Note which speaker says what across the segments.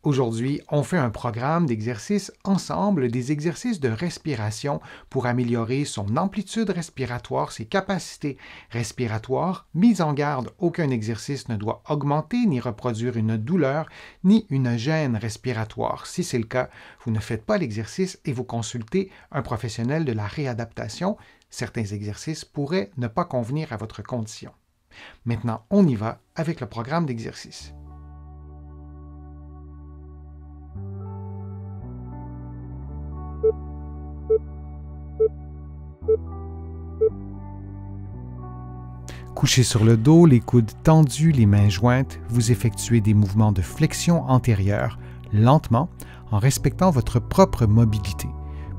Speaker 1: Aujourd'hui, on fait un programme d'exercices ensemble, des exercices de respiration pour améliorer son amplitude respiratoire, ses capacités respiratoires. Mise en garde, aucun exercice ne doit augmenter ni reproduire une douleur ni une gêne respiratoire. Si c'est le cas, vous ne faites pas l'exercice et vous consultez un professionnel de la réadaptation. Certains exercices pourraient ne pas convenir à votre condition. Maintenant, on y va avec le programme d'exercice. Couché sur le dos, les coudes tendus, les mains jointes, vous effectuez des mouvements de flexion antérieure lentement en respectant votre propre mobilité.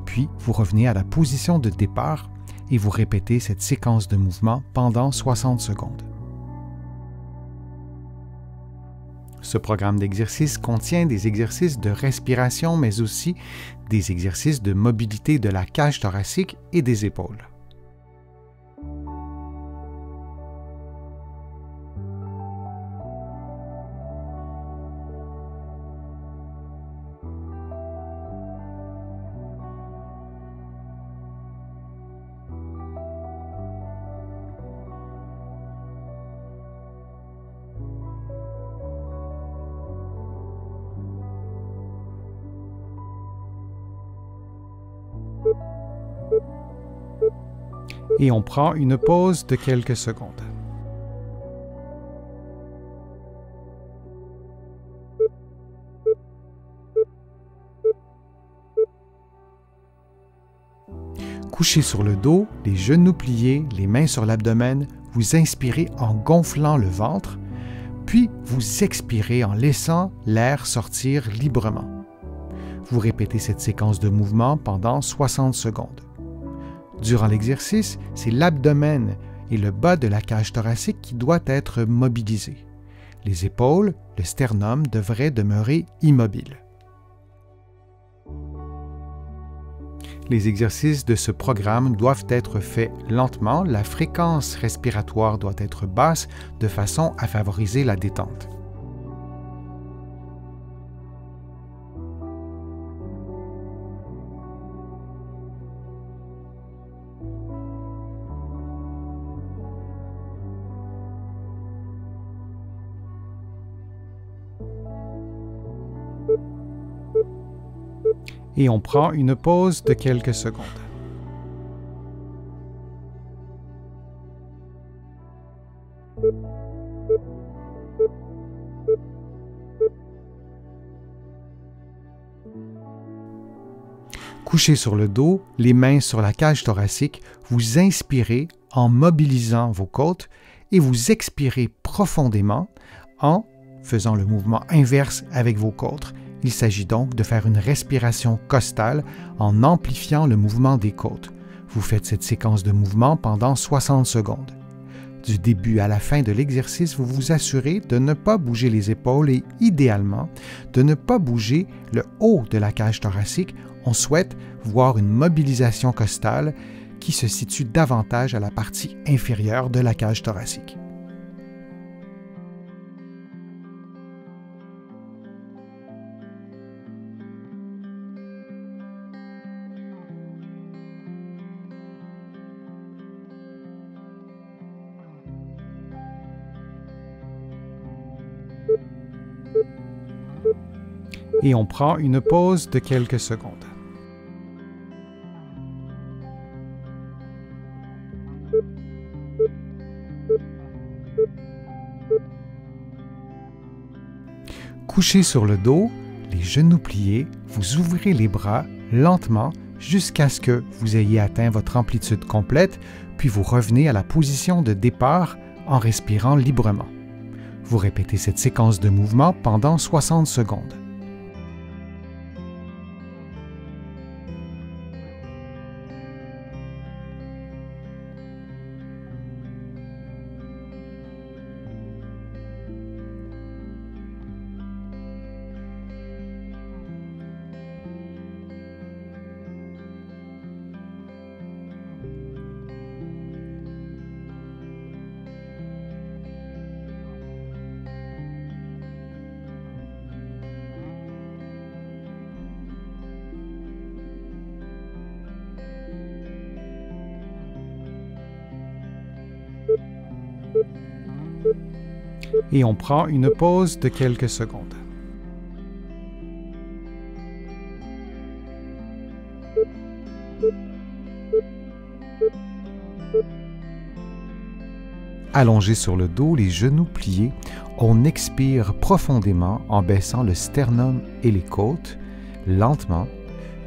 Speaker 1: Puis, vous revenez à la position de départ et vous répétez cette séquence de mouvements pendant 60 secondes. Ce programme d'exercice contient des exercices de respiration, mais aussi des exercices de mobilité de la cage thoracique et des épaules. Et on prend une pause de quelques secondes. Couché sur le dos, les genoux pliés, les mains sur l'abdomen, vous inspirez en gonflant le ventre, puis vous expirez en laissant l'air sortir librement. Vous répétez cette séquence de mouvements pendant 60 secondes. Durant l'exercice, c'est l'abdomen et le bas de la cage thoracique qui doit être mobilisé. Les épaules, le sternum devraient demeurer immobiles. Les exercices de ce programme doivent être faits lentement, la fréquence respiratoire doit être basse de façon à favoriser la détente. Et on prend une pause de quelques secondes. Couché sur le dos, les mains sur la cage thoracique, vous inspirez en mobilisant vos côtes et vous expirez profondément en faisant le mouvement inverse avec vos côtes. Il s'agit donc de faire une respiration costale en amplifiant le mouvement des côtes. Vous faites cette séquence de mouvements pendant 60 secondes. Du début à la fin de l'exercice, vous vous assurez de ne pas bouger les épaules et, idéalement, de ne pas bouger le haut de la cage thoracique. On souhaite voir une mobilisation costale qui se situe davantage à la partie inférieure de la cage thoracique. Et on prend une pause de quelques secondes. Couché sur le dos, les genoux pliés, vous ouvrez les bras lentement jusqu'à ce que vous ayez atteint votre amplitude complète, puis vous revenez à la position de départ en respirant librement. Vous répétez cette séquence de mouvements pendant 60 secondes. Et on prend une pause de quelques secondes. Allongé sur le dos, les genoux pliés, on expire profondément en baissant le sternum et les côtes, lentement,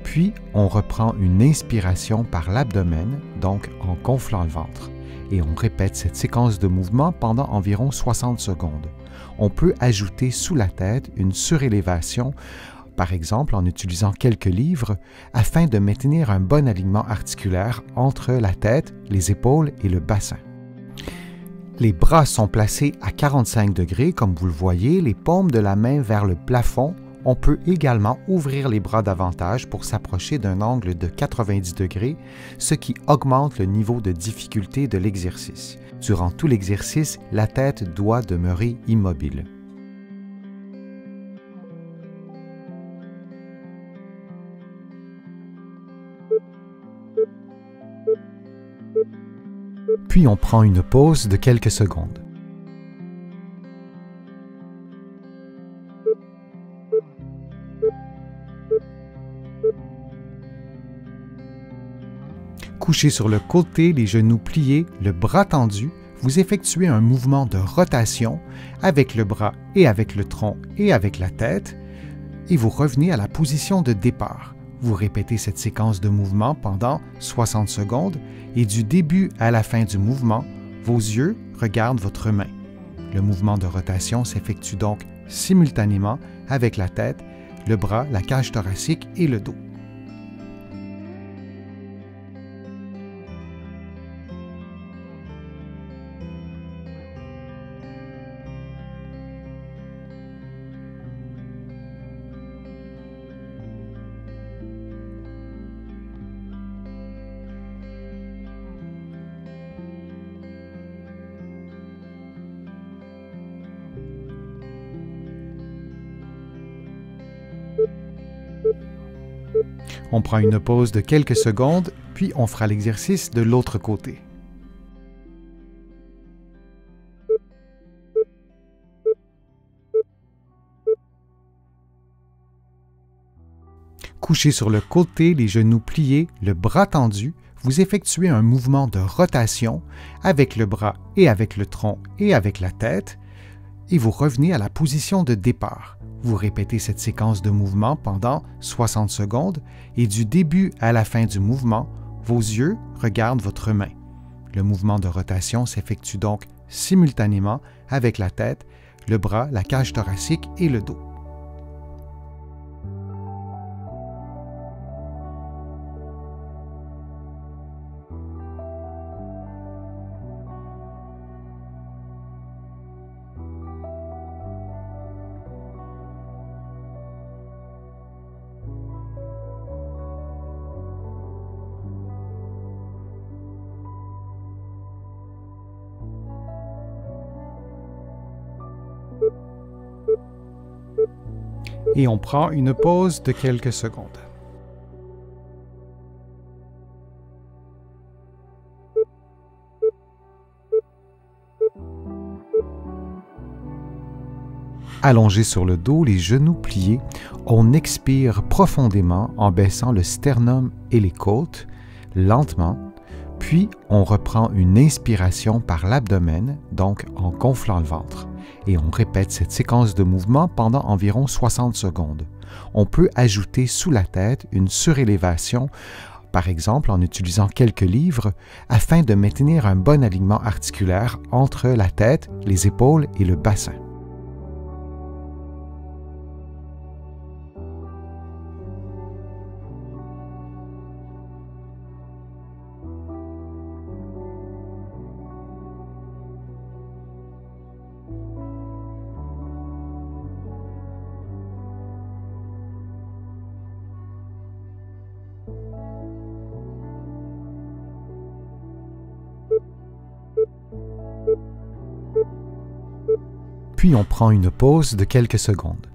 Speaker 1: puis on reprend une inspiration par l'abdomen, donc en gonflant le ventre. Et on répète cette séquence de mouvements pendant environ 60 secondes. On peut ajouter sous la tête une surélévation, par exemple en utilisant quelques livres, afin de maintenir un bon alignement articulaire entre la tête, les épaules et le bassin. Les bras sont placés à 45 degrés, comme vous le voyez, les paumes de la main vers le plafond. On peut également ouvrir les bras davantage pour s'approcher d'un angle de 90 degrés, ce qui augmente le niveau de difficulté de l'exercice. Durant tout l'exercice, la tête doit demeurer immobile. Puis on prend une pause de quelques secondes. Couché sur le côté, les genoux pliés, le bras tendu, vous effectuez un mouvement de rotation avec le bras et avec le tronc et avec la tête, et vous revenez à la position de départ. Vous répétez cette séquence de mouvement pendant 60 secondes et du début à la fin du mouvement, vos yeux regardent votre main. Le mouvement de rotation s'effectue donc simultanément avec la tête, le bras, la cage thoracique et le dos. On prend une pause de quelques secondes, puis on fera l'exercice de l'autre côté. Couché sur le côté, les genoux pliés, le bras tendu, vous effectuez un mouvement de rotation avec le bras et avec le tronc et avec la tête, et vous revenez à la position de départ. Vous répétez cette séquence de mouvement pendant 60 secondes et du début à la fin du mouvement, vos yeux regardent votre main. Le mouvement de rotation s'effectue donc simultanément avec la tête, le bras, la cage thoracique et le dos. Et on prend une pause de quelques secondes. Allongé sur le dos, les genoux pliés, on expire profondément en baissant le sternum et les côtes, lentement, puis on reprend une inspiration par l'abdomen, donc en gonflant le ventre. Et on répète cette séquence de mouvements pendant environ 60 secondes. On peut ajouter sous la tête une surélévation, par exemple en utilisant quelques livres, afin de maintenir un bon alignement articulaire entre la tête, les épaules et le bassin. Puis on prend une pause de quelques secondes.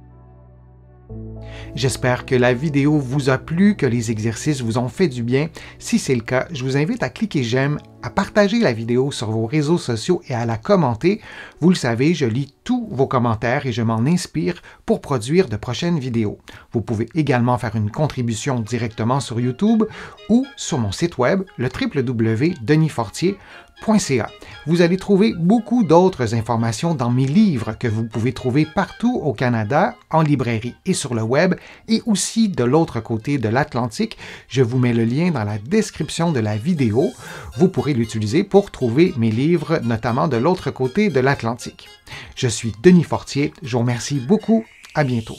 Speaker 1: J'espère que la vidéo vous a plu, que les exercices vous ont fait du bien. Si c'est le cas, je vous invite à cliquer j'aime, à partager la vidéo sur vos réseaux sociaux et à la commenter. Vous le savez, je lis tous vos commentaires et je m'en inspire pour produire de prochaines vidéos. Vous pouvez également faire une contribution directement sur YouTube ou sur mon site web, le www.denisfortier.ca. Vous allez trouver beaucoup d'autres informations dans mes livres que vous pouvez trouver partout au Canada, en librairie et sur le web, et aussi de l'autre côté de l'Atlantique. Je vous mets le lien dans la description de la vidéo. Vous pourrez l'utiliser pour trouver mes livres, notamment de l'autre côté de l'Atlantique. Je suis Denis Fortier. Je vous remercie beaucoup. À bientôt.